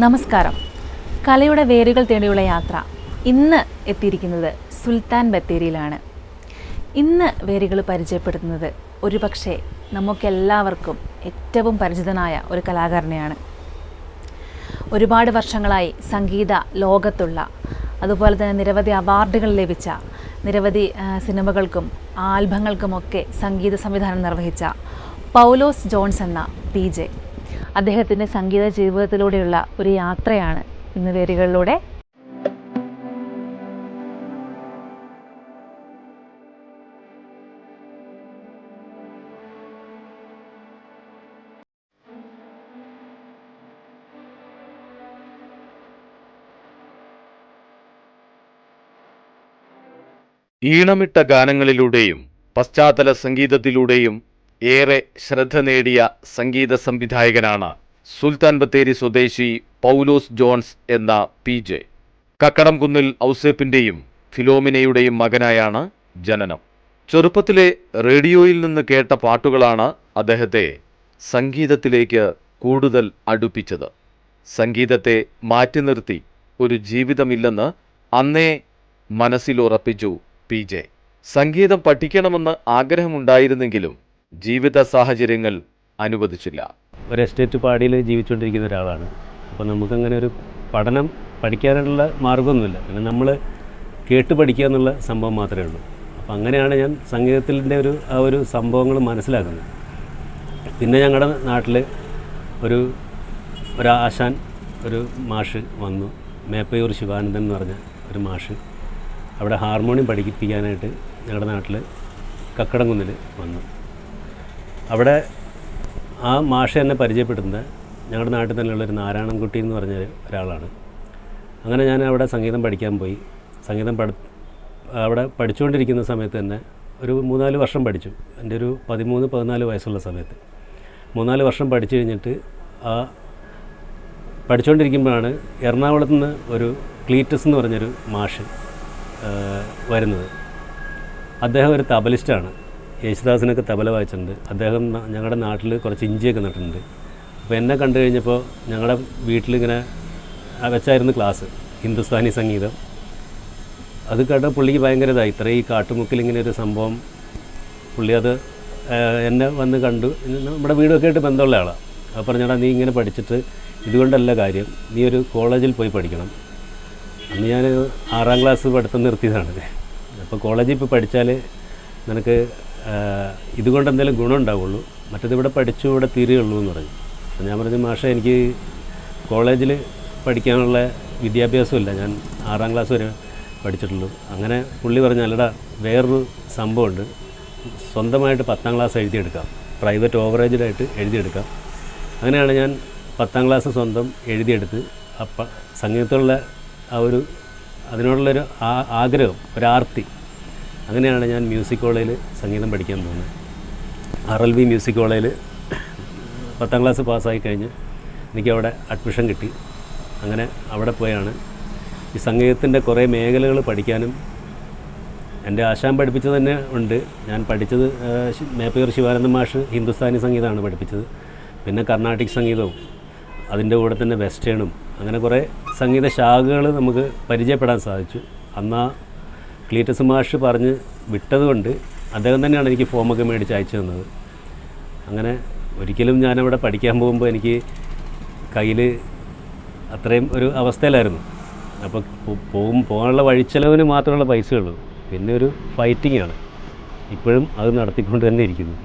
നമസ്കാരം. കലയുടെ വേരുകൾ തേടിയുള്ള യാത്ര ഇന്ന് എത്തിയിരിക്കുന്നത് സുൽത്താൻ ബത്തേരിയിലാണ്. ഇന്ന് വേരുകൾ പരിചയപ്പെടുത്തുന്നത് ഒരുപക്ഷെ നമുക്കെല്ലാവർക്കും ഏറ്റവും പരിചിതനായ ഒരു കലാകാരനെയാണ്. ഒരുപാട് വർഷങ്ങളായി സംഗീത ലോകത്തുള്ള, അതുപോലെ തന്നെ നിരവധി അവാർഡുകൾ ലഭിച്ച, നിരവധി സിനിമകൾക്കും ആൽബങ്ങൾക്കുമൊക്കെ സംഗീത സംവിധാനം നിർവഹിച്ച പൗലോസ് ജോൺസ് എന്ന PJ. അദ്ദേഹത്തിൻ്റെ സംഗീത ജീവിതത്തിലൂടെയുള്ള ഒരു യാത്രയാണ് ഇന്ന് വേരുകളിലൂടെ. ഈണമിട്ട ഗാനങ്ങളിലൂടെയും പശ്ചാത്തല സംഗീതത്തിലൂടെയും ഏറെ ശ്രദ്ധ നേടിയ സംഗീത സംവിധായകനാണ് സുൽത്താൻ ബത്തേരി സ്വദേശി പൗലോസ് ജോൺസ് എന്ന PJ. കക്കടംകുന്നിൽ ഔസേപ്പിൻ്റെയും ഫിലോമിനയുടെയും മകനായാണ് ജനനം. ചെറുപ്പത്തിലെ റേഡിയോയിൽ നിന്ന് കേട്ട പാട്ടുകളാണ് അദ്ദേഹത്തെ സംഗീതത്തിലേക്ക് കൂടുതൽ അടുപ്പിച്ചത്. സംഗീതത്തെ മാറ്റി നിർത്തി ഒരു ജീവിതമില്ലെന്ന് അന്നേ മനസ്സിലുറപ്പിച്ചു PJ. സംഗീതം പഠിക്കണമെന്ന് ആഗ്രഹമുണ്ടായിരുന്നെങ്കിലും ജീവിത സാഹചര്യങ്ങൾ അനുവദിച്ചില്ല. ഒരു എസ്റ്റേറ്റ് പാടിയിൽ ജീവിച്ചുകൊണ്ടിരിക്കുന്ന ഒരാളാണ്. അപ്പോൾ നമുക്കങ്ങനെ ഒരു പഠിക്കാനുള്ള മാർഗ്ഗമൊന്നുമില്ല. പിന്നെ നമ്മൾ കേട്ട് പഠിക്കുക എന്നുള്ള സംഭവം മാത്രമേ ഉള്ളൂ. അപ്പോൾ അങ്ങനെയാണ് ഞാൻ സംഗീതത്തിൻ്റെ ഒരു സംഭവങ്ങൾ മനസ്സിലാക്കുന്നത്. പിന്നെ ഞങ്ങളുടെ നാട്ടിൽ ഒരു ആശാൻ, ഒരു മാഷ് വന്നു, മേപ്പയൂർ ശിവാനന്ദൻ എന്ന് പറഞ്ഞ ഒരു മാഷ്. അവിടെ ഹാർമോണിയം പഠിപ്പിക്കാനായിട്ട് ഞങ്ങളുടെ നാട്ടിൽ കക്കടംകുന്നിൽ വന്നു. അവിടെ ആ മാഷ എന്നെ പരിചയപ്പെടുത്തുന്നത് ഞങ്ങളുടെ നാട്ടിൽ തന്നെയുള്ളൊരു നാരായണൻകുട്ടി എന്ന് പറഞ്ഞ ഒരാളാണ്. അങ്ങനെ ഞാൻ അവിടെ സംഗീതം പഠിക്കാൻ പോയി. സംഗീതം അവിടെ പഠിച്ചുകൊണ്ടിരിക്കുന്ന സമയത്ത് തന്നെ ഒരു 3-4 വർഷം പഠിച്ചു. എൻ്റെ ഒരു 13-14 വയസ്സുള്ള സമയത്ത് 3-4 വർഷം പഠിച്ചു കഴിഞ്ഞിട്ട് പഠിച്ചുകൊണ്ടിരിക്കുമ്പോഴാണ് എറണാകുളത്ത് നിന്ന് ഒരു ക്ലീറ്റസ് എന്ന് പറഞ്ഞൊരു മാഷ് വരുന്നത്. അദ്ദേഹം ഒരു തബലിസ്റ്റാണ്. യേശുദാസിനൊക്കെ തബല വായിച്ചിട്ടുണ്ട്. അദ്ദേഹം ഞങ്ങളുടെ നാട്ടിൽ കുറച്ച് ഇഞ്ചിയൊക്കെ നട്ടിട്ടുണ്ട്. അപ്പോൾ എന്നെ കണ്ടു കഴിഞ്ഞപ്പോൾ ഞങ്ങളുടെ വീട്ടിലിങ്ങനെ വെച്ചായിരുന്നു ക്ലാസ്, ഹിന്ദുസ്ഥാനി സംഗീതം. അത് കേട്ട പുള്ളിക്ക് ഭയങ്കര ഇതായി. ഇത്ര ഈ കാട്ടുമുക്കിൽ ഇങ്ങനെ ഒരു സംഭവം, പുള്ളി അത് എന്നെ വന്ന് കണ്ടു. നമ്മുടെ വീടൊക്കെ ആയിട്ട് ബന്ധമുള്ള ആളാണ്. അപ്പോൾ പറഞ്ഞാൽ നീ ഇങ്ങനെ പഠിച്ചിട്ട് ഇതുകൊണ്ടല്ല കാര്യം, നീ ഒരു കോളേജിൽ പോയി പഠിക്കണം. അന്ന് ഞാൻ 6ാം ക്ലാസ് പഠിത്തം നിർത്തിയതാണ്. അപ്പോൾ കോളേജിൽ ഇപ്പോൾ പഠിച്ചാൽ നിനക്ക് ഇതുകൊണ്ട് എന്തെങ്കിലും ഗുണം ഉണ്ടാവുള്ളൂ, മറ്റേത് ഇവിടെ പഠിച്ചു ഇവിടെ തീരുകയുള്ളൂ എന്ന് പറഞ്ഞു. അപ്പോൾ ഞാൻ പറഞ്ഞു, മാഷേ എനിക്ക് കോളേജിൽ പഠിക്കാനുള്ള വിദ്യാഭ്യാസമില്ല, ഞാൻ 6ാം ക്ലാസ് വരെ പഠിച്ചിട്ടുള്ളൂ. അങ്ങനെ പുള്ളി പറഞ്ഞു, അല്ലടാ വേറൊരു സംഭവമുണ്ട്, സ്വന്തമായിട്ട് 10ാം ക്ലാസ് എഴുതിയെടുക്കാം, പ്രൈവറ്റ് ഓവറേജിലായിട്ട് എഴുതിയെടുക്കാം. അങ്ങനെയാണ് ഞാൻ 10ാം ക്ലാസ് സ്വന്തം എഴുതിയെടുത്ത് അപ്പം സംഗീതത്തിലുള്ള അതിനോടുള്ളൊരു ആഗ്രഹം, ഒരാർത്തി. അങ്ങനെയാണ് ഞാൻ മ്യൂസിക് കോളേജിൽ സംഗീതം പഠിക്കാൻ പോകുന്നത്. RLV മ്യൂസിക് കോളേജിൽ 10ാം ക്ലാസ് പാസ്സായി കഴിഞ്ഞ് എനിക്കവിടെ അഡ്മിഷൻ കിട്ടി. അങ്ങനെ അവിടെ പോയാണ് ഈ സംഗീതത്തിൻ്റെ കുറേ മേഖലകൾ പഠിക്കാനും. എൻ്റെ ആശാൻ പഠിപ്പിച്ചത് തന്നെ ഉണ്ട്. ഞാൻ പഠിച്ചത് മേപ്പയൂർ ശിവാനന്ദ മാഷ് ഹിന്ദുസ്ഥാനി സംഗീതമാണ് പഠിപ്പിച്ചത്. പിന്നെ കർണാട്ടിക് സംഗീതവും അതിൻ്റെ കൂടെ തന്നെ വെസ്റ്റേണും, അങ്ങനെ കുറേ സംഗീത ശാഖകൾ നമുക്ക് പരിചയപ്പെടാൻ സാധിച്ചു. അന്ന് ക്ലീറ്റസ് മാഷ് പറഞ്ഞ് വിട്ടതുകൊണ്ട് അദ്ദേഹം തന്നെയാണ് എനിക്ക് ഫോമൊക്കെ മേടിച്ച് അയച്ചു തന്നത്. അങ്ങനെ ഒരിക്കലും ഞാനവിടെ പഠിക്കാൻ പോകുമ്പോൾ എനിക്ക് കയ്യിൽ അത്രയും ഒരു അവസ്ഥയിലായിരുന്നു. അപ്പോൾ പോകാനുള്ള വഴിച്ചെലവിന് മാത്രമുള്ള പൈസയുള്ളൂ. പിന്നെ ഒരു ഫൈറ്റിങ്ങാണ്. ഇപ്പോഴും അത് നടത്തിക്കൊണ്ട് തന്നെ ഇരിക്കുന്നു.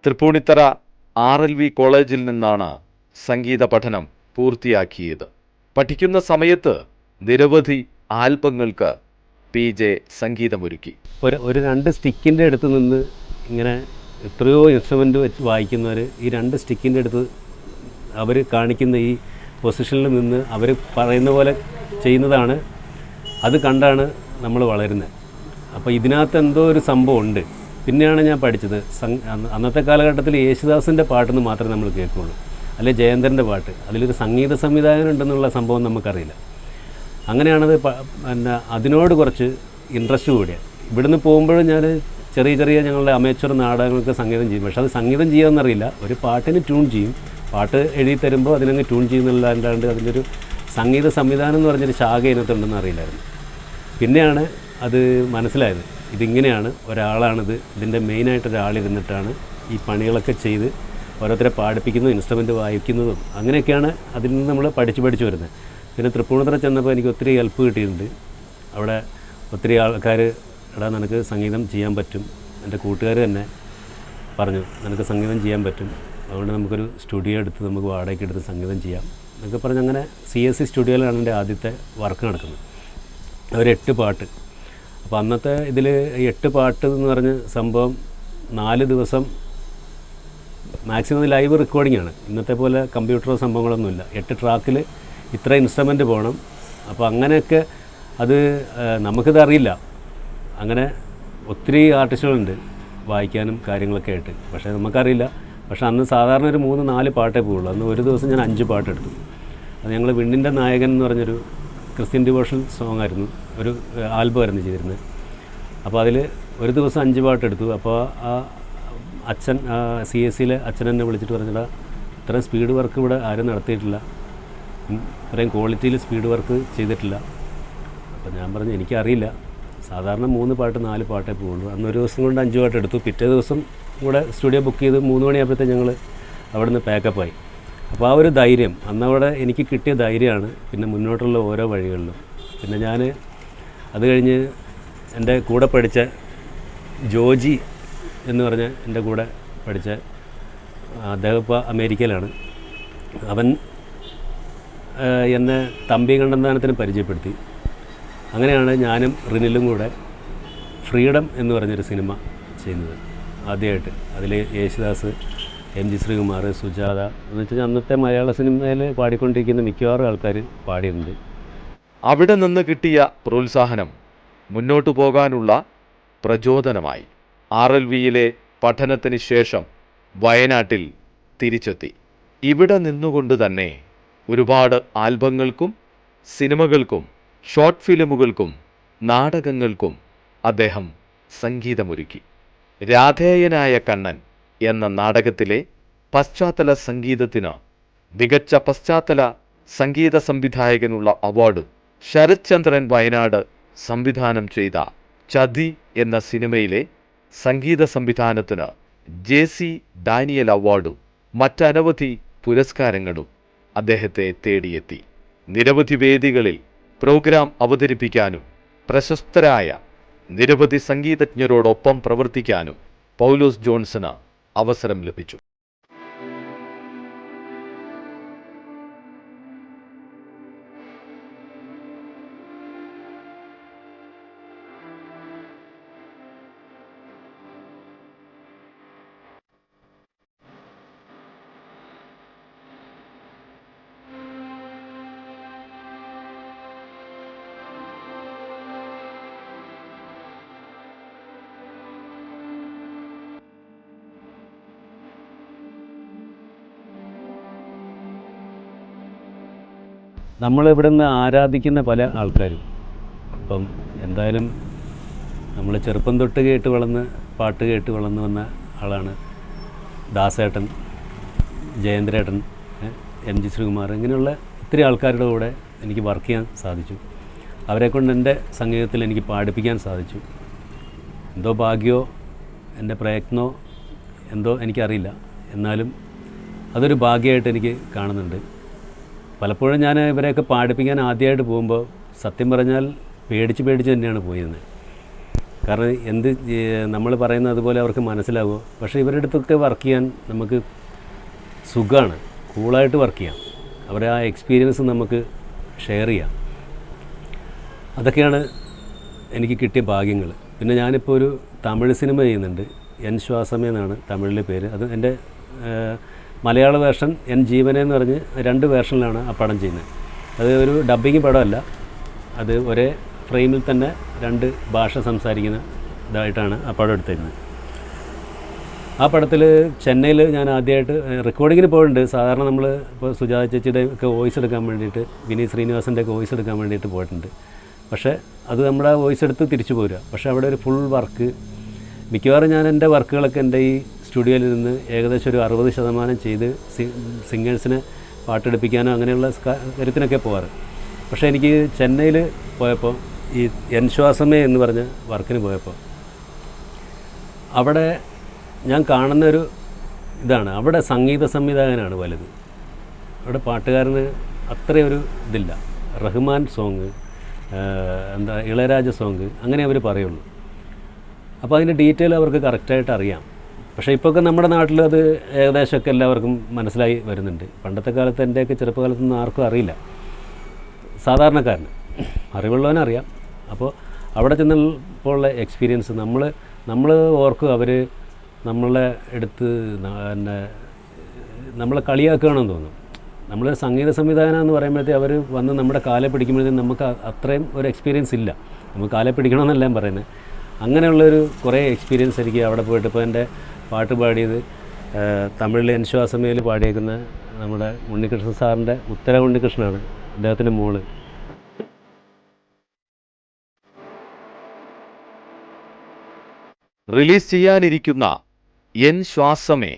തൃപ്പൂണിത്തറ RLV കോളേജിൽ നിന്നാണ് സംഗീത പഠനം പൂർത്തിയാക്കിയത്. പഠിക്കുന്ന സമയത്ത് നിരവധി ആൽബങ്ങൾക്ക് PJ സംഗീതമൊരുക്കി. ഒരു 2 സ്റ്റിക്കിൻ്റെ അടുത്ത് നിന്ന് ഇങ്ങനെ എത്രയോ ഇൻസ്ട്രുമെൻ്റ് വെച്ച് വായിക്കുന്നവർ ഈ 2 സ്റ്റിക്കിൻ്റെ അടുത്ത് അവർ കാണിക്കുന്ന ഈ പൊസിഷനിൽ നിന്ന് അവർ പറയുന്ന പോലെ ചെയ്യുന്നതാണ്. അത് കണ്ടാണ് നമ്മൾ വളരുന്നത്. അപ്പോൾ ഇതിനകത്ത് എന്തോ ഒരു സംഭവം ഉണ്ട്. പിന്നെയാണ് ഞാൻ പഠിച്ചത്. അന്നത്തെ കാലഘട്ടത്തിൽ യേശുദാസിൻ്റെ പാട്ടെന്ന് മാത്രമേ നമ്മൾ കേൾക്കുകയുള്ളൂ, അല്ലെ ജയന്തൻ്റെ പാട്ട്. അതിലൊരു സംഗീത സംവിധായകൻ ഉണ്ടെന്നുള്ള സംഭവം നമുക്കറിയില്ല. അങ്ങനെയാണത്. പിന്നെ അതിനോട് കുറച്ച് ഇൻട്രസ്റ്റ് കൂടിയ. ഇവിടുന്ന് പോകുമ്പോഴും ഞാൻ ചെറിയ ചെറിയ ഞങ്ങളുടെ അമേച്ചർ നാടകങ്ങൾക്ക് സംഗീതം ചെയ്യും. പക്ഷേ അത് സംഗീതം ചെയ്യാമെന്നറിയില്ല. ഒരു പാട്ടിന് ട്യൂൺ ചെയ്യും, പാട്ട് എഴുതി തരുമ്പോൾ അതിനങ്ങ് ട്യൂൺ ചെയ്യുന്നില്ലാണ്ട് അതിൻ്റെ സംഗീത സംവിധാനം എന്ന് പറഞ്ഞൊരു ശാഖ ഇതിനകത്തുണ്ടെന്ന് അറിയില്ലായിരുന്നു. പിന്നെയാണ് അത് മനസ്സിലായത്. ഇതിങ്ങനെയാണ്, ഒരാളാണിത്, ഇതിൻ്റെ മെയിനായിട്ട് ഒരാളിരുന്നിട്ടാണ് ഈ പണികളൊക്കെ ചെയ്ത് ഓരോരുത്തരെ പാടിപ്പിക്കുന്നതും ഇൻസ്ട്രുമെൻ്റ് വായിക്കുന്നതും അങ്ങനെയൊക്കെയാണ് അതിൽ നിന്ന് നമ്മൾ പഠിച്ചു വരുന്നത്. പിന്നെ തൃപ്പൂണിത്തുറ ചെന്നപ്പോൾ എനിക്ക് ഒത്തിരി ഹെൽപ്പ് കിട്ടിയിട്ടുണ്ട്. അവിടെ ഒത്തിരി ആൾക്കാർ, എടാ നിനക്ക് സംഗീതം ചെയ്യാൻ പറ്റും, എൻ്റെ കൂട്ടുകാർ തന്നെ പറഞ്ഞു നിനക്ക് സംഗീതം ചെയ്യാൻ പറ്റും, അതുകൊണ്ട് നമുക്കൊരു സ്റ്റുഡിയോ എടുത്ത് നമുക്ക് വാടകയ്ക്ക് എടുത്ത് സംഗീതം ചെയ്യാം എന്നൊക്കെ പറഞ്ഞ് അങ്ങനെ CSC സ്റ്റുഡിയോയിലാണ് എൻ്റെ ആദ്യത്തെ വർക്ക് നടക്കുന്നത്. അവർ 8 പാട്ട്. അപ്പോൾ അന്നത്തെ ഇതിൽ 8 പാട്ട് എന്ന് പറഞ്ഞ സംഭവം 4 ദിവസം മാക്സിമം ലൈവ് റെക്കോർഡിംഗ് ആണ്. ഇന്നത്തെ പോലെ കമ്പ്യൂട്ടറോ സംഭവങ്ങളൊന്നുമില്ല. 8 ട്രാക്കിൽ ഇത്ര ഇൻസ്ട്രുമെൻ്റ് പോകണം. അപ്പോൾ അങ്ങനെയൊക്കെ അത് നമുക്കിത് അറിയില്ല. അങ്ങനെ ഒത്തിരി ആർട്ടിസ്റ്റുകളുണ്ട് വായിക്കാനും കാര്യങ്ങളൊക്കെ ആയിട്ട്, പക്ഷേ നമുക്കറിയില്ല. പക്ഷേ അന്ന് സാധാരണ ഒരു 3-4 പാട്ടേ പോവുള്ളൂ. അന്ന് ഒരു ദിവസം ഞാൻ 5 പാട്ടെടുത്തു. അത് ഞങ്ങൾ വിണ്ണിൻ്റെ നായകൻ എന്ന് പറഞ്ഞൊരു ക്രിസ്ത്യൻ ഡിവോഷണൽ സോങ് ആയിരുന്നു, ഒരു ആൽബമായിരുന്നു ചെയ്തിരുന്നത്. അപ്പോൾ അതിൽ ഒരു ദിവസം 5 പാട്ടെടുത്തു. അപ്പോൾ ആ അച്ഛൻ CSCയിലെ അച്ഛൻ എന്നെ വിളിച്ചിട്ട് പറഞ്ഞിട്ട് ഇത്രയും സ്പീഡ് വർക്ക് ഇവിടെ ആരും നടത്തിയിട്ടില്ല, ഇത്രയും ക്വാളിറ്റിയിൽ സ്പീഡ് വർക്ക് ചെയ്തിട്ടില്ല. അപ്പോൾ ഞാൻ പറഞ്ഞു എനിക്കറിയില്ല, സാധാരണ 3 പാട്ട് 4 പാട്ടേ പോവുള്ളൂ. അന്ന് ഒരു ദിവസം കൊണ്ട് 5 പാട്ട് എടുത്തു. പിറ്റേ ദിവസം കൂടെ സ്റ്റുഡിയോ ബുക്ക് ചെയ്ത് 3 മണിയാകുമ്പോഴത്തേക്ക് ഞങ്ങൾ അവിടെ നിന്ന് പാക്കപ്പായി. അപ്പോൾ ആ ഒരു ധൈര്യം അന്നവിടെ എനിക്ക് കിട്ടിയ ധൈര്യമാണ് പിന്നെ മുന്നോട്ടുള്ള ഓരോ വഴികളിലും. പിന്നെ ഞാൻ അത് കഴിഞ്ഞ് എൻ്റെ കൂടെ പഠിച്ച ജോജി എന്ന് പറഞ്ഞ എൻ്റെ കൂടെ പഠിച്ച അദ്ദേഹം ഇപ്പോൾ അമേരിക്കയിലാണ്. അവൻ എന്നെ തമ്പി കണ്ണന്താനത്തിന് പരിചയപ്പെടുത്തി. അങ്ങനെയാണ് ഞാനും റിനിലും കൂടെ ഫ്രീഡം എന്ന് പറഞ്ഞൊരു സിനിമ ചെയ്യുന്നത് ആദ്യമായിട്ട്. അതിൽ യേശുദാസ്, MG ശ്രീകുമാർ, സുജാത എന്ന് വെച്ചാൽ അന്നത്തെ മലയാള സിനിമയിൽ പാടിക്കൊണ്ടിരിക്കുന്ന മിക്കവാറും ആൾക്കാർ പാടിയിട്ടുണ്ട്. അവിടെ നിന്ന് കിട്ടിയ പ്രോത്സാഹനം മുന്നോട്ടു പോകാനുള്ള പ്രചോദനമായി. RLVയിലെ പഠനത്തിന് ശേഷം വയനാട്ടിൽ തിരിച്ചെത്തി. ഇവിടെ നിന്നുകൊണ്ട് തന്നെ ഒരുപാട് ആൽബങ്ങൾക്കും സിനിമകൾക്കും ഷോർട്ട് ഫിലിമുകൾക്കും നാടകങ്ങൾക്കും അദ്ദേഹം സംഗീതമൊരുക്കി. രാധേയനായ കണ്ണൻ എന്ന നാടകത്തിലെ പശ്ചാത്തല സംഗീതത്തിന് മികച്ച പശ്ചാത്തല സംഗീത സംവിധായകനുള്ള അവാർഡ്, ശരത് ചന്ദ്രൻ വയനാട് സംവിധാനം ചെയ്ത ചതി എന്ന സിനിമയിലെ സംഗീത സംവിധാനത്തിന് JC ഡാനിയൽ അവാർഡും മറ്റനവധി പുരസ്കാരങ്ങളും അദ്ദേഹത്തെ തേടിയെത്തി. നിരവധി വേദികളിൽ പ്രോഗ്രാം അവതരിപ്പിക്കാനും പ്രശസ്തരായ നിരവധി സംഗീതജ്ഞരോടൊപ്പം പ്രവർത്തിക്കാനും പൗലോസ് ജോൺസന് അവസരം ലഭിച്ചു. നമ്മളിവിടെ നിന്ന് ആരാധിക്കുന്ന പല ആൾക്കാരും ഇപ്പം എന്തായാലും നമ്മൾ ചെറുപ്പം തൊട്ട് കേട്ട് വളർന്ന് പാട്ട് കേട്ട് വളർന്നു വന്ന ആളാണ് ദാസേട്ടൻ, ജയേന്ദ്രേട്ടൻ, MG ശ്രീകുമാർ, ഇങ്ങനെയുള്ള ഒത്തിരി ആൾക്കാരുടെ കൂടെ എനിക്ക് വർക്ക് ചെയ്യാൻ സാധിച്ചു. അവരെക്കൊണ്ട് എൻ്റെ സംഗീതത്തിൽ എനിക്ക് പാടിപ്പിക്കാൻ സാധിച്ചു. എന്തോ ഭാഗ്യമോ എൻ്റെ പ്രയത്നമോ എന്തോ എനിക്കറിയില്ല, എന്നാലും അതൊരു ഭാഗ്യമായിട്ട് എനിക്ക് കാണുന്നുണ്ട്. പലപ്പോഴും ഞാൻ ഇവരെയൊക്കെ പാടിപ്പിക്കാൻ ആദ്യമായിട്ട് പോകുമ്പോൾ സത്യം പറഞ്ഞാൽ പേടിച്ച് തന്നെയാണ് പോയിരുന്നത്. കാരണം നമ്മൾ പറയുന്നത് അതുപോലെ അവർക്ക് മനസ്സിലാവുമോ? പക്ഷേ ഇവരുടെ അടുത്തൊക്കെ വർക്ക് ചെയ്യാൻ നമുക്ക് സുഖമാണ്, കൂളായിട്ട് വർക്ക് ചെയ്യാം. അവരെ ആ എക്സ്പീരിയൻസ് നമുക്ക് ഷെയർ ചെയ്യാം. അതൊക്കെയാണ് എനിക്ക് കിട്ടിയ ഭാഗ്യങ്ങൾ. പിന്നെ ഞാനിപ്പോൾ ഒരു തമിഴ് സിനിമ ചെയ്യുന്നുണ്ട്, എൻ ശ്വാസമേ എന്നാണ് തമിഴിലെ പേര്. അത് എൻ്റെ മലയാള വേർഷൻ എൻ ജീവനെ എന്ന് പറഞ്ഞ് 2 വേർഷനിലാണ് ആ പടം ചെയ്യുന്നത്. അത് ഒരു ഡബ്ബിങ് പടമല്ല, അത് ഒരേ ഫ്രെയിമിൽ തന്നെ 2 ഭാഷ സംസാരിക്കുന്ന ഇതായിട്ടാണ് ആ പടം എടുത്തിരുന്നത്. ആ പടത്തിൽ ചെന്നൈയിൽ ഞാൻ ആദ്യമായിട്ട് റെക്കോർഡിങ്ങിന് പോയിട്ടുണ്ട്. സാധാരണ നമ്മൾ ഇപ്പോൾ സുജാത ചേച്ചിയുടെ ഒക്കെ വോയിസ് എടുക്കാൻ വേണ്ടിയിട്ട്, വിനീത് ശ്രീനിവാസൻ്റെ ഒക്കെ വോയിസ് എടുക്കാൻ വേണ്ടിയിട്ട് പോയിട്ടുണ്ട്. പക്ഷേ അത് നമ്മുടെ വോയിസ് എടുത്ത് തിരിച്ചു പോരുക. പക്ഷേ അവിടെ ഒരു ഫുൾ വർക്ക് മിക്കവാറും ഞാൻ എൻ്റെ വർക്കുകളൊക്കെ എൻ്റെ ഈ സ്റ്റുഡിയോയിൽ നിന്ന് ഏകദേശം ഒരു 60% ചെയ്ത് സിംഗേഴ്സിനെ പാട്ടെടുപ്പിക്കാനോ അങ്ങനെയുള്ള കാര്യത്തിനൊക്കെ പോകാറ്. പക്ഷേ എനിക്ക് ചെന്നൈയിൽ പോയപ്പോൾ ഈ എൻ ശ്വാസമേ എന്ന് പറഞ്ഞ വർക്കിന് പോയപ്പോൾ അവിടെ ഞാൻ കാണുന്നൊരു ഇതാണ്, അവിടെ സംഗീത സംവിധായകനാണ് വലുത്. അവിടെ പാട്ടുകാരന് അത്രയൊരു ഇതില്ല. റഹ്മാൻ സോങ്, ഇളയരാജ സോങ് അങ്ങനെ അവർ പറയുള്ളൂ. അപ്പോൾ അതിൻ്റെ ഡീറ്റെയിൽ അവർക്ക് കറക്റ്റായിട്ട് അറിയാം. പക്ഷേ ഇപ്പോഴൊക്കെ നമ്മുടെ നാട്ടിൽ അത് ഏകദേശമൊക്കെ എല്ലാവർക്കും മനസ്സിലായി വരുന്നുണ്ട്. പണ്ടത്തെ കാലത്ത് എൻ്റെയൊക്കെ ചെറുപ്പകാലത്തൊന്നും ആർക്കും അറിയില്ല. സാധാരണക്കാരന് അറിവുള്ളവനറിയാം. അപ്പോൾ അവിടെ ചെന്നപ്പോൾ ഉള്ള എക്സ്പീരിയൻസ് നമ്മൾ ഓർക്കും അവർ നമ്മളെ എടുത്ത് നമ്മളെ കളിയാക്കുകയാണെന്ന് തോന്നും. നമ്മൾ സംഗീത സംവിധാനം എന്ന് പറയുമ്പോഴത്തേക്ക് അവർ വന്ന് നമ്മുടെ കാലെ പിടിക്കുമ്പോഴത്തേക്കും നമുക്ക് അത്രയും ഒരു എക്സ്പീരിയൻസ് ഇല്ല. നമുക്ക് കാലെ പിടിക്കണമെന്നല്ല ഞാൻ പറയുന്നത്. അങ്ങനെയുള്ളൊരു കുറേ എക്സ്പീരിയൻസ് എനിക്ക് അവിടെ പോയിട്ട്. ഇപ്പോൾ എൻ്റെ പാട്ട് പാടിയത് തമിഴിൽ എൻ ശ്വാസമേൽ പാടിയേക്കുന്ന നമ്മുടെ ഉണ്ണികൃഷ്ണൻ സാറിൻ്റെ ഉത്തര ഉണ്ണികൃഷ്ണനാണ്, അദ്ദേഹത്തിൻ്റെ മോള്. റിലീസ് ചെയ്യാനിരിക്കുന്ന എൻ ശ്വാസമേ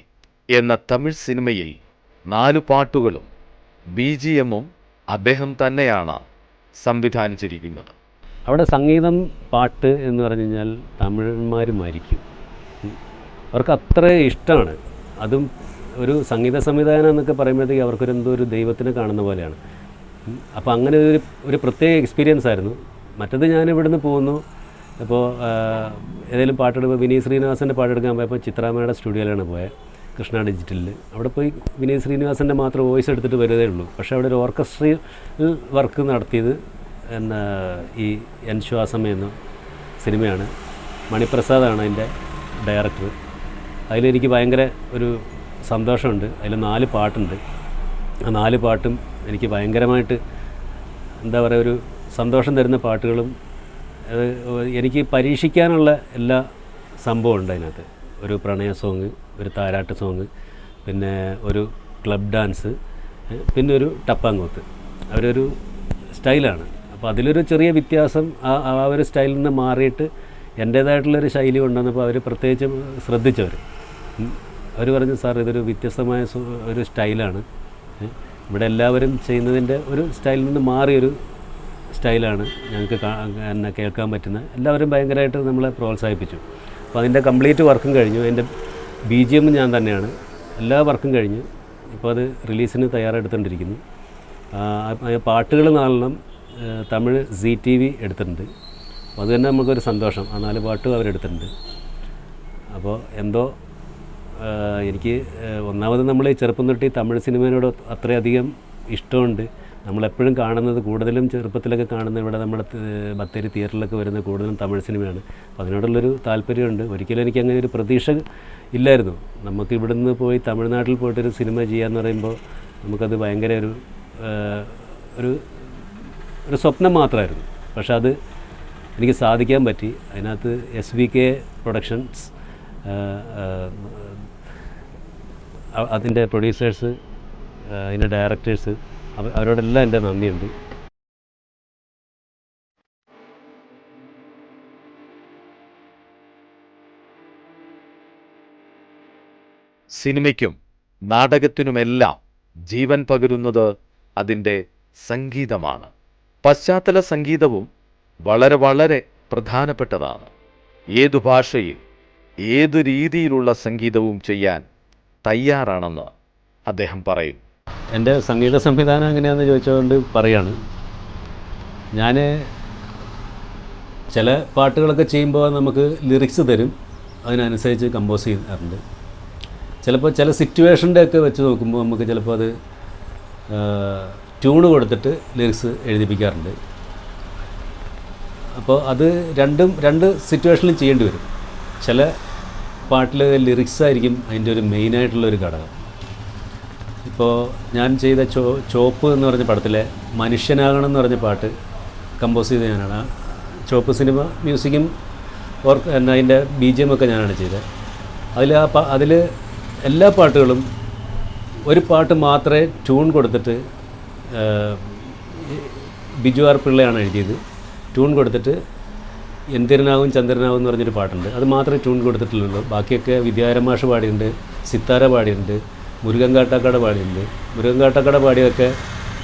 എന്ന തമിഴ് സിനിമയിൽ 4 പാട്ടുകളും BGMഉം അദ്ദേഹം തന്നെയാണ് സംവിധാനിച്ചിരിക്കുന്നത്. അവിടെ സംഗീതം പാട്ട് എന്ന് പറഞ്ഞു കഴിഞ്ഞാൽ തമിഴന്മാർ മരിക്കും. അവർക്ക് അത്ര ഇഷ്ടമാണ്. അതും ഒരു സംഗീത സംവിധാനം എന്നൊക്കെ പറയുമ്പോഴത്തേക്ക് അവർക്കൊരു എന്തോ ഒരു ദൈവത്തിനെ കാണുന്ന പോലെയാണ്. അപ്പോൾ അങ്ങനെ ഒരു പ്രത്യേക എക്സ്പീരിയൻസ് ആയിരുന്നു. മറ്റത് ഞാൻ ഇവിടുന്ന് പോകുന്നു, ഇപ്പോൾ ഏതെങ്കിലും പാട്ടെടുപ്പോൾ വിനീത് ശ്രീനിവാസൻ്റെ പാട്ടെടുക്കാൻ പോയപ്പോൾ ചിത്രാമ്മയുടെ സ്റ്റുഡിയോയിലാണ് പോയത്, കൃഷ്ണ ഡിജിറ്റലിൽ. അവിടെ പോയി വിനീത് ശ്രീനിവാസൻ്റെ മാത്രം വോയിസ് എടുത്തിട്ട് വരുന്നതേ ഉള്ളൂ. പക്ഷേ അവിടെ ഒരു ഓർക്കസ്ട്രയിൽ വർക്ക് നടത്തിയത് ഈ എൻ ശ്വാസമേ എന്ന സിനിമയാണ്. മണിപ്രസാദാണ് അതിൻ്റെ ഡയറക്ടർ. അതിലെനിക്ക് ഭയങ്കര ഒരു സന്തോഷമുണ്ട്. അതിൽ 4 പാട്ടുണ്ട്. ആ 4 പാട്ടും എനിക്ക് ഭയങ്കരമായിട്ട് എന്താ പറയുക, ഒരു സന്തോഷം തരുന്ന പാട്ടുകളും എനിക്ക് പരീക്ഷിക്കാനുള്ള എല്ലാ സംഭവമുണ്ട് അതിനകത്ത്. ഒരു പ്രണയ സോങ്, ഒരു താരാട്ട് സോങ്, പിന്നെ ഒരു ക്ലബ് ഡാൻസ്, പിന്നെ ഒരു ടപ്പാങ്കൂത്ത്. അവരൊരു സ്റ്റൈലാണ്. അപ്പോൾ അതിലൊരു ചെറിയ വ്യത്യാസം ആ ഒരു സ്റ്റൈലിൽ നിന്ന് മാറിയിട്ട് എൻ്റേതായിട്ടുള്ളൊരു ശൈലി കൊണ്ടുവന്നപ്പോൾ അവർ പ്രത്യേകിച്ച് ശ്രദ്ധിച്ചവർ. അവർ പറഞ്ഞു, സാർ ഇതൊരു വ്യത്യസ്തമായ ഒരു സ്റ്റൈലാണ്, ഇവിടെ എല്ലാവരും ചെയ്യുന്നതിൻ്റെ ഒരു സ്റ്റൈലിൽ നിന്ന് മാറിയൊരു സ്റ്റൈലാണ് ഞങ്ങൾക്ക് എന്നെ കേൾക്കാൻ പറ്റുന്നത്. എല്ലാവരും ഭയങ്കരമായിട്ട് നമ്മളെ പ്രോത്സാഹിപ്പിച്ചു. അപ്പോൾ അതിൻ്റെ കംപ്ലീറ്റ് വർക്കും കഴിഞ്ഞു. അതിൻ്റെ BGM ഞാൻ തന്നെയാണ്. എല്ലാ വർക്കും കഴിഞ്ഞു. ഇപ്പോൾ അത് റിലീസിന് തയ്യാറെടുത്തുകൊണ്ടിരിക്കുന്നു. പാട്ടുകൾ 4 തമിഴ് ZTV എടുത്തിട്ടുണ്ട്. അപ്പോൾ അത് തന്നെ നമുക്കൊരു സന്തോഷം. ആ 4 പാട്ടും അവരെടുത്തിട്ടുണ്ട്. അപ്പോൾ എന്തോ എനിക്ക് ഒന്നാമത് നമ്മൾ ചെറുപ്പം തൊട്ട് തമിഴ് സിനിമയോട് അത്രയധികം ഇഷ്ടമുണ്ട്. നമ്മളെപ്പോഴും കാണുന്നത്, കൂടുതലും ചെറുപ്പത്തിലൊക്കെ കാണുന്നത് ഇവിടെ നമ്മുടെ ബത്തേരി തിയേറ്ററിലൊക്കെ വരുന്ന കൂടുതലും തമിഴ് സിനിമയാണ്. അപ്പോൾ അതിനോടുള്ളൊരു താല്പര്യമുണ്ട്. ഒരിക്കലും എനിക്ക് അങ്ങനെ ഒരു പ്രതീക്ഷ ഇല്ലായിരുന്നു. നമുക്ക് ഇവിടുന്ന് പോയി തമിഴ്നാട്ടിൽ പോയിട്ടൊരു സിനിമ ചെയ്യാമെന്ന് പറയുമ്പോൾ നമുക്കത് ഭയങ്കര ഒരു സ്വപ്നം മാത്രമായിരുന്നു. പക്ഷെ അത് എനിക്ക് സാധിക്കാൻ പറ്റി. അതിനകത്ത് SVK പ്രൊഡക്ഷൻസ്, അതിൻ്റെ പ്രൊഡ്യൂസേഴ്സ്, അതിൻ്റെ ഡയറക്ടേഴ്സ്, അവരോടെല്ലാം എൻ്റെ നന്ദിയുണ്ട്. സിനിമയ്ക്കും നാടകത്തിനുമെല്ലാം ജീവൻ പകരുന്നത് അതിൻ്റെ സംഗീതമാണ്. പശ്ചാത്തല സംഗീതവും വളരെ വളരെ പ്രധാനപ്പെട്ടതാണ്. ഏതു ഭാഷയിൽ ഏതു രീതിയിലുള്ള സംഗീതവും ചെയ്യാൻ തയ്യാറാണെന്ന് അദ്ദേഹം പറയും. എൻ്റെ സംഗീത സംവിധാനം എങ്ങനെയാണെന്ന് ചോദിച്ചുകൊണ്ട് പറയാണ്. ഞാൻ ചില പാട്ടുകളൊക്കെ ചെയ്യുമ്പോൾ നമുക്ക് ലിറിക്സ് തരും, അതിനനുസരിച്ച് കമ്പോസ് ചെയ്യാറുണ്ട്. ചിലപ്പോൾ ചില സിറ്റുവേഷൻ്റെ ഒക്കെ വെച്ച് നോക്കുമ്പോൾ നമുക്ക് ചിലപ്പോൾ അത് ട്യൂണ് കൊടുത്തിട്ട് ലിറിക്സ് എഴുതിപ്പിക്കാറുണ്ട്. അപ്പോൾ അത് രണ്ട് സിറ്റുവേഷനിലും ചെയ്യേണ്ടി വരും. ചില പാട്ടിൽ ലിറിക്സ് ആയിരിക്കും അതിൻ്റെ ഒരു മെയിനായിട്ടുള്ളൊരു ഘടകം. ഇപ്പോൾ ഞാൻ ചെയ്ത ചോപ്പ് എന്ന് പറഞ്ഞ പടത്തിലെ മനുഷ്യനാകണം എന്ന് പറഞ്ഞ പാട്ട് കമ്പോസ് ചെയ്ത് ഞാനാണ്. ചോപ്പ് സിനിമ മ്യൂസിക്കും അതിൻ്റെ BGM ഒക്കെ ഞാനാണ് ചെയ്തത്. അതിൽ എല്ലാ പാട്ടുകളും ഒരു പാട്ട് മാത്രമേ ട്യൂൺ കൊടുത്തിട്ട് ബിജു ആർ പിള്ളയാണ് എഴുതിയത്. ട്യൂൺ കൊടുത്തിട്ട് എന്തിരനാവും ചന്ദ്രനാവും എന്ന് പറഞ്ഞൊരു പാട്ടുണ്ട്. അത് മാത്രമേ ട്യൂൺ കൊടുത്തിട്ടുള്ളൂ. ബാക്കിയൊക്കെ വിദ്യാധരൻ മാഷ് പാടിയിട്ടുണ്ട്, സിത്താര പാടിയിട്ടുണ്ട്, മുരുകൻ കാട്ടാക്കട പാടിയിട്ടുണ്ട്. മുരുകൻ കാട്ടാക്കട പാടിയതൊക്കെ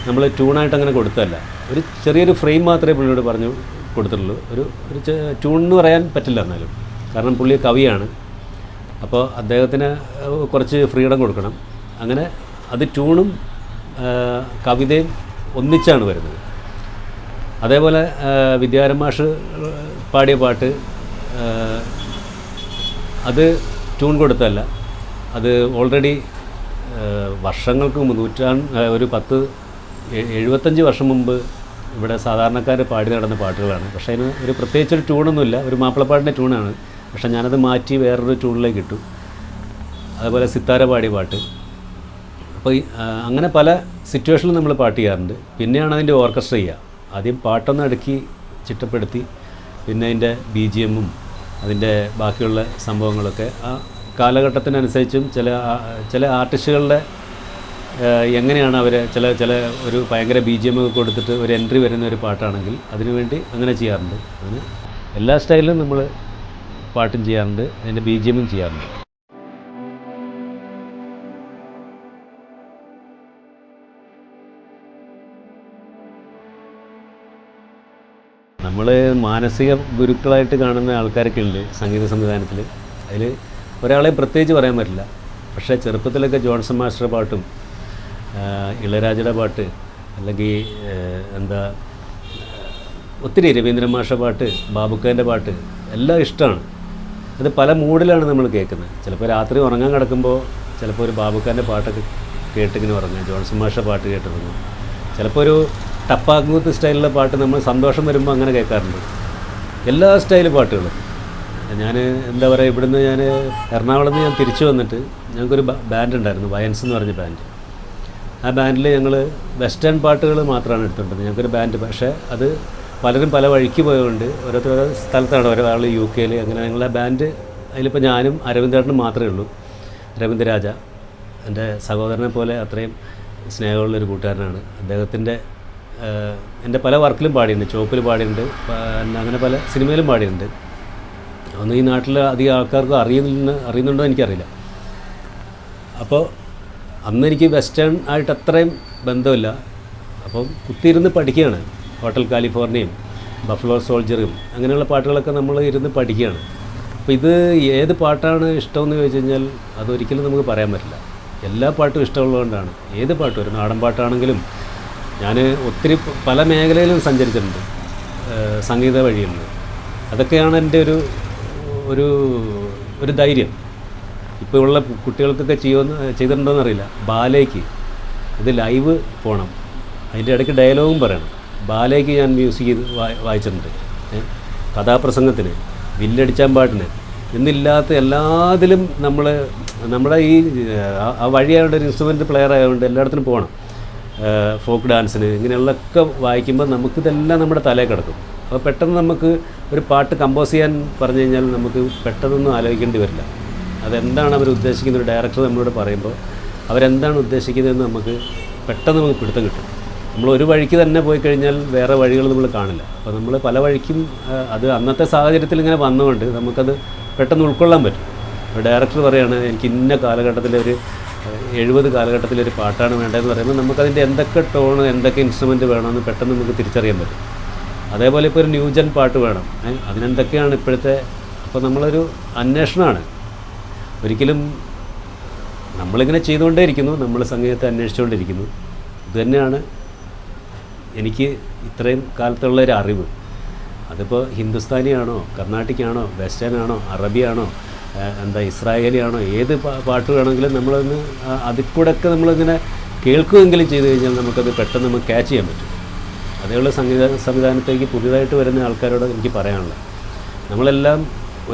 നമ്മൾ ട്യൂണായിട്ട് അങ്ങനെ കൊടുത്തതല്ല, ഒരു ചെറിയൊരു ഫ്രെയിം മാത്രമേ പുള്ളിയോട് പറഞ്ഞു കൊടുത്തിട്ടുള്ളൂ. ഒരു ട്യൂൺ എന്ന് പറയാൻ പറ്റില്ല എന്നാലും, കാരണം പുള്ളി കവിയാണ്. അപ്പോൾ അദ്ദേഹത്തിന് കുറച്ച് ഫ്രീഡം കൊടുക്കണം. അങ്ങനെ അത് ട്യൂണും കവിതയും ഒന്നിച്ചാണ് വരുന്നത്. അതേപോലെ വിദ്യാധരൻ മാഷ് പാടിയ പാട്ട് അത് ട്യൂൺ കൊടുത്തതല്ല, അത് ഓൾറെഡി വർഷങ്ങൾക്ക് മുമ്പ് ഒരു 75 വർഷം മുമ്പ് ഇവിടെ സാധാരണക്കാർ പാടി നടന്ന പാട്ടുകളാണ്. പക്ഷേ അതിന് ഒരു പ്രത്യേകിച്ചൊരു ട്യൂണൊന്നുമില്ല, ഒരു മാപ്പിളപ്പാട്ടിൻ്റെ ട്യൂണാണ്. പക്ഷേ ഞാനത് മാറ്റി വേറൊരു ട്യൂണിലേക്ക് ഇട്ടു. അതുപോലെ സിത്താര പാടിയ പാട്ട്. അപ്പോൾ അങ്ങനെ പല സിറ്റുവേഷനിലും നമ്മൾ പാട്ട് ചെയ്യാറുണ്ട്. പിന്നെയാണ് അതിൻ്റെ ഓർക്കസ്ട്ര ചെയ്യുക. ആദ്യം പാട്ടൊന്ന് അടുക്കി ചിട്ടപ്പെടുത്തി, പിന്നെ അതിൻ്റെ BGM-ഉം അതിൻ്റെ ബാക്കിയുള്ള സംഭവങ്ങളൊക്കെ ആ കാലഘട്ടത്തിനനുസരിച്ചും ചില ആർട്ടിസ്റ്റുകളുടെ എങ്ങനെയാണ് അവർ ചില ഒരു ഭയങ്കര BGM ഒക്കെ കൊടുത്തിട്ട് ഒരു എൻട്രി വരുന്ന ഒരു പാട്ടാണെങ്കിൽ അതിനുവേണ്ടി അങ്ങനെ ചെയ്യാറുണ്ട്. അങ്ങനെ എല്ലാ സ്റ്റൈലിലും നമ്മൾ പാട്ടും ചെയ്യാറുണ്ട്, അതിൻ്റെ BGM-ഉം ചെയ്യാറുണ്ട്. നമ്മൾ മാനസിക ഗുരുക്കളായിട്ട് കാണുന്ന ആൾക്കാരൊക്കെ ഉണ്ട് സംഗീത സംവിധാനത്തിൽ. അതിൽ ഒരാളെ പ്രത്യേകിച്ച് പറയാൻ പറ്റില്ല. പക്ഷേ ചെറുപ്പത്തിലൊക്കെ ജോൺസൺ മാസ്റ്റർ പാട്ടും ഇളയരാജയുടെ പാട്ട്, അല്ലെങ്കിൽ ഒത്തിരി രവീന്ദ്രൻ മാഷ പാട്ട്, ബാബുക്കാൻ്റെ പാട്ട് എല്ലാം ഇഷ്ടമാണ്. അത് പല മൂഡിലാണ് നമ്മൾ കേൾക്കുന്നത്. ചിലപ്പോൾ രാത്രി ഉറങ്ങാൻ കിടക്കുമ്പോൾ ചിലപ്പോൾ ഒരു ബാബുക്കാൻ്റെ പാട്ടൊക്കെ കേട്ടിങ്ങനെ ഉറങ്ങുക, ജോൺസൺ മാഷ പാട്ട് കേട്ടിറങ്ങും. ചിലപ്പോൾ ഒരു ടപ്പാങ്കൂത്ത് സ്റ്റൈലിലുള്ള പാട്ട് നമ്മൾ സന്തോഷം വരുമ്പോൾ അങ്ങനെ കേൾക്കാറുണ്ട്. എല്ലാ സ്റ്റൈൽ പാട്ടുകളും ഞാൻ ഇവിടുന്ന് ഞാൻ എറണാകുളത്ത് ഞാൻ തിരിച്ചു വന്നിട്ട് ഞങ്ങൾക്കൊരു ബാൻഡ് ഉണ്ടായിരുന്നു, വയൻസ് എന്ന് പറഞ്ഞ ബാൻഡ്. ആ ബാൻഡിൽ ഞങ്ങൾ വെസ്റ്റേൺ പാട്ടുകൾ മാത്രമാണ് എടുത്തിട്ടുള്ളത്. ഞങ്ങൾക്കൊരു ബാൻഡ്, പക്ഷേ അത് പലരും പല വഴിക്ക് പോയതുകൊണ്ട് ഓരോ സ്ഥലത്താണ്, ഒരാൾ UK അങ്ങനെ ഞങ്ങളുടെ ബാൻഡ്. അതിലിപ്പോൾ ഞാനും അരവിന്ദേട്ടനും മാത്രമേ ഉള്ളൂ. രവീന്ദ്രരാജ എൻ്റെ സഹോദരനെ പോലെ അത്രയും സ്നേഹമുള്ളൊരു കൂട്ടുകാരനാണ്. അദ്ദേഹത്തിൻ്റെ എൻ്റെ പല വർക്കിലും പാടിയിട്ടുണ്ട്, ചോപ്പിൽ പാടിയിട്ടുണ്ട്, അങ്ങനെ പല സിനിമയിലും പാടിയിട്ടുണ്ട്. ഒന്നും ഈ നാട്ടിൽ അധികം ആൾക്കാർക്ക് അറിയുന്നുണ്ടോ എനിക്കറിയില്ല. അപ്പോൾ അന്ന് എനിക്ക് വെസ്റ്റേൺ ആയിട്ട് അത്രയും ബന്ധമില്ല. അപ്പം കുത്തിയിരുന്ന് പഠിക്കുകയാണ്. ഹോട്ടൽ കാലിഫോർണിയയും ബഫ്ലോ സോൾജറും അങ്ങനെയുള്ള പാട്ടുകളൊക്കെ നമ്മൾ ഇരുന്ന് പഠിക്കുകയാണ്. അപ്പോൾ ഇത് ഏത് പാട്ടാണ് ഇഷ്ടമെന്ന് ചോദിച്ചു കഴിഞ്ഞാൽ അതൊരിക്കലും നമുക്ക് പറയാൻ പറ്റില്ല. എല്ലാ പാട്ടും ഇഷ്ടമുള്ളതുകൊണ്ടാണ്. ഏത് പാട്ടും, ഒരു നാടൻ പാട്ടാണെങ്കിലും ഞാൻ ഒത്തിരി പല മേഖലയിലും സഞ്ചരിച്ചിട്ടുണ്ട് സംഗീത വഴിയിൽ നിന്ന്. അതൊക്കെയാണ് എൻ്റെ ഒരു ധൈര്യം. ഇപ്പോൾ ഉള്ള കുട്ടികൾക്കൊക്കെ ചെയ്തിട്ടുണ്ടോയെന്ന് അറിയില്ല. ബാലേക്ക് ഇത് ലൈവ് പോകണം, അതിൻ്റെ ഇടയ്ക്ക് ഡയലോഗും പറയണം. ബാലേക്ക് ഞാൻ മ്യൂസിക് ചെയ്ത് വായിച്ചിട്ടുണ്ട്. കഥാപ്രസംഗത്തിന്, വില്ലടിച്ചാൻ പാട്ടിന് എന്നില്ലാത്ത എല്ലാത്തിലും നമ്മുടെ ആ വഴിയായതുകൊണ്ട്, ഒരു ഇൻസ്ട്രുമെൻ്റ് പ്ലെയർ ആയതുകൊണ്ട് എല്ലായിടത്തിനും പോകണം. ഫോക്ക് ഡാൻസിന് ഇങ്ങനെയുള്ളതൊക്കെ വായിക്കുമ്പോൾ നമുക്കിതെല്ലാം നമ്മുടെ തലയിൽ കിടക്കും. അപ്പോൾ പെട്ടെന്ന് നമുക്ക് ഒരു പാട്ട് കമ്പോസ് ചെയ്യാൻ പറഞ്ഞു കഴിഞ്ഞാൽ നമുക്ക് പെട്ടെന്നൊന്നും ആലോചിക്കേണ്ടി വരില്ല. അതെന്താണ് അവർ ഉദ്ദേശിക്കുന്ന, ഒരു ഡയറക്ടർ നമ്മളോട് പറയുമ്പോൾ അവരെന്താണ് ഉദ്ദേശിക്കുന്നതെന്ന് നമുക്ക് പെട്ടെന്ന് നമുക്ക് പിടുത്തം കിട്ടും. നമ്മൾ ഒരു വഴിക്ക് തന്നെ പോയി കഴിഞ്ഞാൽ വേറെ വഴികൾ നമ്മൾ കാണില്ല. അപ്പോൾ നമ്മൾ പല വഴിക്കും അത് അന്നത്തെ സാഹചര്യത്തിൽ ഇങ്ങനെ വന്നുകൊണ്ട് നമുക്കത് പെട്ടെന്ന് ഉൾക്കൊള്ളാൻ പറ്റും. അപ്പോൾ ഡയറക്ടർ പറയുകയാണ് എനിക്ക് ഇന്ന കാലഘട്ടത്തിലെ ഒരു 70 കാലഘട്ടത്തിലൊരു പാട്ടാണ് വേണ്ടതെന്ന് പറയുമ്പോൾ നമുക്കതിൻ്റെ എന്തൊക്കെ ടോണ്, എന്തൊക്കെ ഇൻസ്ട്രുമെൻറ്റ് വേണമെന്ന് പെട്ടെന്ന് നമുക്ക് തിരിച്ചറിയാൻ പറ്റും. അതേപോലെ ഇപ്പോൾ ഒരു ന്യൂജൻ പാട്ട് വേണം, അതിനെന്തൊക്കെയാണ് ഇപ്പോഴത്തെ. അപ്പോൾ നമ്മളൊരു അന്വേഷണമാണ്. ഒരിക്കലും നമ്മളിങ്ങനെ ചെയ്തുകൊണ്ടേയിരിക്കുന്നു, നമ്മൾ സംഗീതത്തെ അന്വേഷിച്ചുകൊണ്ടിരിക്കുന്നു. ഇതുതന്നെയാണ് എനിക്ക് ഇത്രയും കാലത്തുള്ള ഒരു അറിവ്. അതിപ്പോൾ ഹിന്ദുസ്ഥാനിയാണോ, കർണാട്ടിക്കാണോ, വെസ്റ്റേൺ ആണോ, അറബിയാണോ, ഇസ്രായേലിയാണോ, ഏത് പാട്ട് വേണമെങ്കിലും നമ്മളൊന്ന് അതിൽ കൂടെയൊക്കെ നമ്മളിങ്ങനെ കേൾക്കുകയെങ്കിലും ചെയ്തു കഴിഞ്ഞാൽ നമുക്കത് പെട്ടെന്ന് നമുക്ക് ക്യാച്ച് ചെയ്യാൻ പറ്റും. അതേയുള്ള സംവിധാനത്തേക്ക് പുതിയതായിട്ട് വരുന്ന ആൾക്കാരോട് എനിക്ക് പറയാനുള്ളത്, നമ്മളെല്ലാം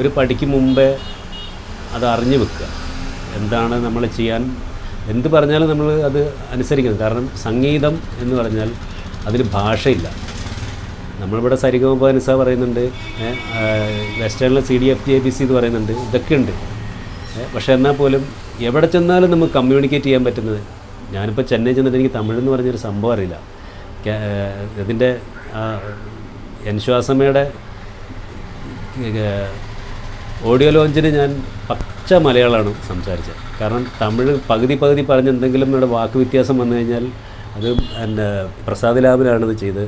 ഒരു പടിക്ക് മുമ്പേ അത് അറിഞ്ഞു വെക്കുക. എന്താണ് നമ്മൾ ചെയ്യാൻ, എന്ത് പറഞ്ഞാലും നമ്മൾ അത് അനുസരിക്കണം. കാരണം സംഗീതം എന്ന് പറഞ്ഞാൽ അതിന് ഭാഷയില്ല. നമ്മളിവിടെ സരിഗമപനിസ പറയുന്നുണ്ട്, വെസ്റ്റേണിൽ CDFGABC എന്ന് പറയുന്നുണ്ട്, ഇതൊക്കെ ഉണ്ട്. പക്ഷേ എന്നാൽ പോലും എവിടെ ചെന്നാലും നമുക്ക് കമ്മ്യൂണിക്കേറ്റ് ചെയ്യാൻ പറ്റുന്നത്. ഞാനിപ്പോൾ ചെന്നൈ ചെന്നിട്ട് എനിക്ക് തമിഴെന്ന് പറഞ്ഞൊരു സംഭവം അറിയില്ല. ഇതിൻ്റെ എൻശ്വാസമയുടെ ഓഡിയോ ലോഞ്ചിന് ഞാൻ പച്ച മലയാളമാണ് സംസാരിച്ചത്. കാരണം തമിഴ് പകുതി പറഞ്ഞ് എന്തെങ്കിലും ഇവിടെ വാക്ക് വ്യത്യാസം വന്നു കഴിഞ്ഞാൽ അത് എൻ്റെ പ്രസാദ് ലാബിലാണിത് ചെയ്ത്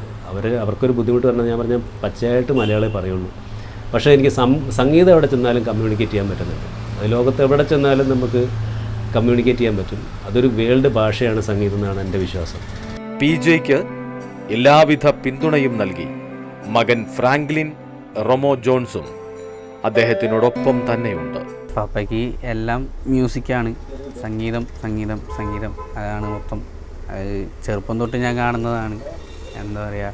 അവർക്കൊരു ബുദ്ധിമുട്ട് പറഞ്ഞാൽ ഞാൻ പറഞ്ഞാൽ പച്ചയായിട്ട് മലയാളമേ പറയുള്ളൂ. പക്ഷേ എനിക്ക് സംഗീതം എവിടെ ചെന്നാലും കമ്മ്യൂണിക്കേറ്റ് ചെയ്യാൻ പറ്റുന്നുണ്ട്. അത് ലോകത്ത് എവിടെ ചെന്നാലും നമുക്ക് കമ്മ്യൂണിക്കേറ്റ് ചെയ്യാൻ പറ്റും. അതൊരു വേൾഡ് ഭാഷയാണ് സംഗീതം എന്നാണ് എൻ്റെ വിശ്വാസം. PJയ്ക്ക് എല്ലാവിധ പിന്തുണയും നൽകി മകൻ ഫ്രാങ്ക്ലിൻ റൊമോ ജോൺസും അദ്ദേഹത്തിനോടൊപ്പം തന്നെയുണ്ട്. പാപ്പയ്ക്ക് എല്ലാം മ്യൂസിക്കാണ്, സംഗീതം സംഗീതം സംഗീതം അതാണ് മൊത്തം. അത് ചെറുപ്പം തൊട്ട് ഞാൻ കാണുന്നതാണ്. എന്താ പറയുക,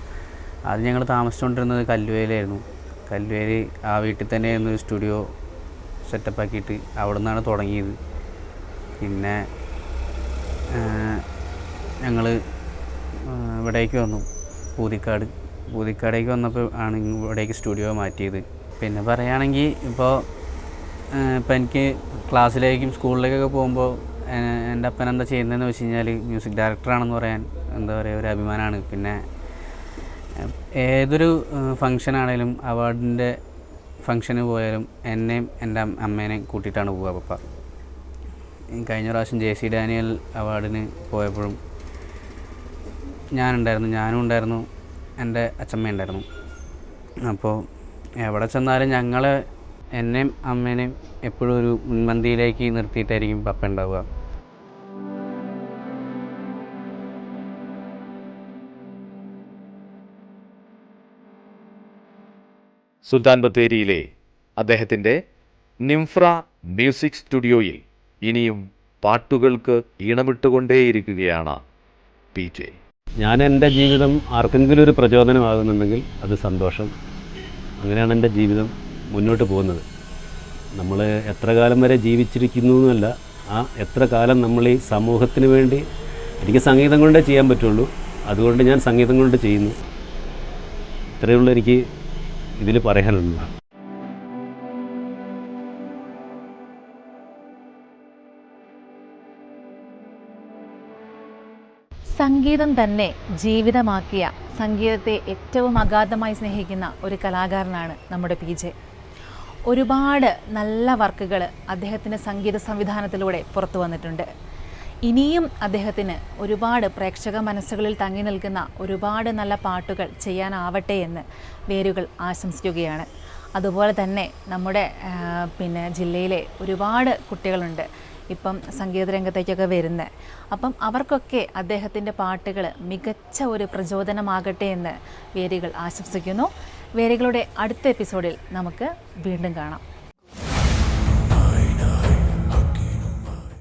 അത് ഞങ്ങൾ താമസിച്ചുകൊണ്ടിരുന്നത് കല്ലുവയിലായിരുന്നു. കല്ലുവയിൽ ആ വീട്ടിൽ തന്നെയായിരുന്നു ഒരു സ്റ്റുഡിയോ സെറ്റപ്പാക്കിയിട്ട് അവിടെ നിന്നാണ് തുടങ്ങിയത്. പിന്നെ ഞങ്ങൾ ഇവിടേക്ക് വന്നു, പൂതിക്കാടേക്ക് വന്നപ്പോൾ ആണ് ഇവിടേക്ക് സ്റ്റുഡിയോ മാറ്റിയത്. പിന്നെ പറയുകയാണെങ്കിൽ ഇപ്പോൾ എനിക്ക് ക്ലാസ്സിലേക്കും സ്കൂളിലേക്കൊക്കെ പോകുമ്പോൾ എൻ്റെ അപ്പൻ എന്താ ചെയ്യുന്നതെന്ന് വെച്ച് കഴിഞ്ഞാൽ മ്യൂസിക് ഡയറക്ടറാണെന്ന് പറയാൻ എന്താ പറയുക ഒരു അഭിമാനമാണ്. പിന്നെ ഏതൊരു ഫങ്ഷനാണേലും അവാർഡിൻ്റെ ഫങ്ഷന് പോയാലും എന്നെയും എൻ്റെ അമ്മേനെയും കൂട്ടിയിട്ടാണ് പോവുക പപ്പ. കഴിഞ്ഞ പ്രാവശ്യം JC ഡാനിയൽ അവാർഡിന് പോയപ്പോഴും ഞാനും ഉണ്ടായിരുന്നു, എൻ്റെ അച്ഛമ്മയുണ്ടായിരുന്നു. അപ്പോൾ എവിടെ ചെന്നാലും എന്നെയും അമ്മേനെയും എപ്പോഴും ഒരു മുൻപന്തിയിലേക്ക് നിർത്തിയിട്ടായിരിക്കും പപ്പ ഉണ്ടാവുക. സുൽത്താൻ ബത്തേരിയിലെ അദ്ദേഹത്തിൻ്റെ നിംഫ്ര മ്യൂസിക് സ്റ്റുഡിയോയിൽ ഇനിയും പാട്ടുകൾക്ക് ഈണമിട്ടുകൊണ്ടേയിരിക്കുകയാണ് PJ. ഞാൻ എൻ്റെ ജീവിതം ആർക്കെങ്കിലും ഒരു പ്രചോദനമാകുന്നുണ്ടെങ്കിൽ അത് സന്തോഷം. അങ്ങനെയാണ് എൻ്റെ ജീവിതം മുന്നോട്ട് പോകുന്നത്. നമ്മൾ എത്ര കാലം വരെ ജീവിച്ചിരിക്കുന്നു എന്നല്ല, എത്ര കാലം നമ്മൾ ഈ സമൂഹത്തിന് വേണ്ടി, എനിക്ക് സംഗീതം കൊണ്ടേ ചെയ്യാൻ പറ്റുള്ളൂ, അതുകൊണ്ട് ഞാൻ സംഗീതം കൊണ്ട് ചെയ്യുന്നു. ഇത്രയേ ഉള്ളൂ എനിക്ക് ഇതിൽ പറയാനുള്ളൂ. സംഗീതം തന്നെ ജീവിതമാക്കിയ, സംഗീതത്തെ ഏറ്റവും അഗാധമായി സ്നേഹിക്കുന്ന ഒരു കലാകാരനാണ് നമ്മുടെ PJ. ഒരുപാട് നല്ല വർക്കുകൾ അദ്ദേഹത്തിൻ്റെ സംഗീത സംവിധാനത്തിലൂടെ പുറത്തു വന്നിട്ടുണ്ട്. ഇനിയും അദ്ദേഹത്തിന് ഒരുപാട് പ്രേക്ഷക മനസ്സുകളിൽ തങ്ങി നിൽക്കുന്ന ഒരുപാട് നല്ല പാട്ടുകൾ ചെയ്യാനാവട്ടെ എന്ന് വേരുകൾ ആശംസിക്കുകയാണ്. അതുപോലെ തന്നെ നമ്മുടെ ജില്ലയിലെ ഒരുപാട് കുട്ടികളുണ്ട് ഇപ്പം സംഗീത രംഗത്തേക്കൊക്കെ വരുന്നത്. അപ്പം അവർക്കൊക്കെ അദ്ദേഹത്തിൻ്റെ പാട്ടുകൾ മികച്ച ഒരു പ്രചോദനമാകട്ടെ എന്ന് വേരുകൾ ആശംസിക്കുന്നു. വേരുകളുടെ അടുത്ത എപ്പിസോഡിൽ നമുക്ക് വീണ്ടും കാണാം.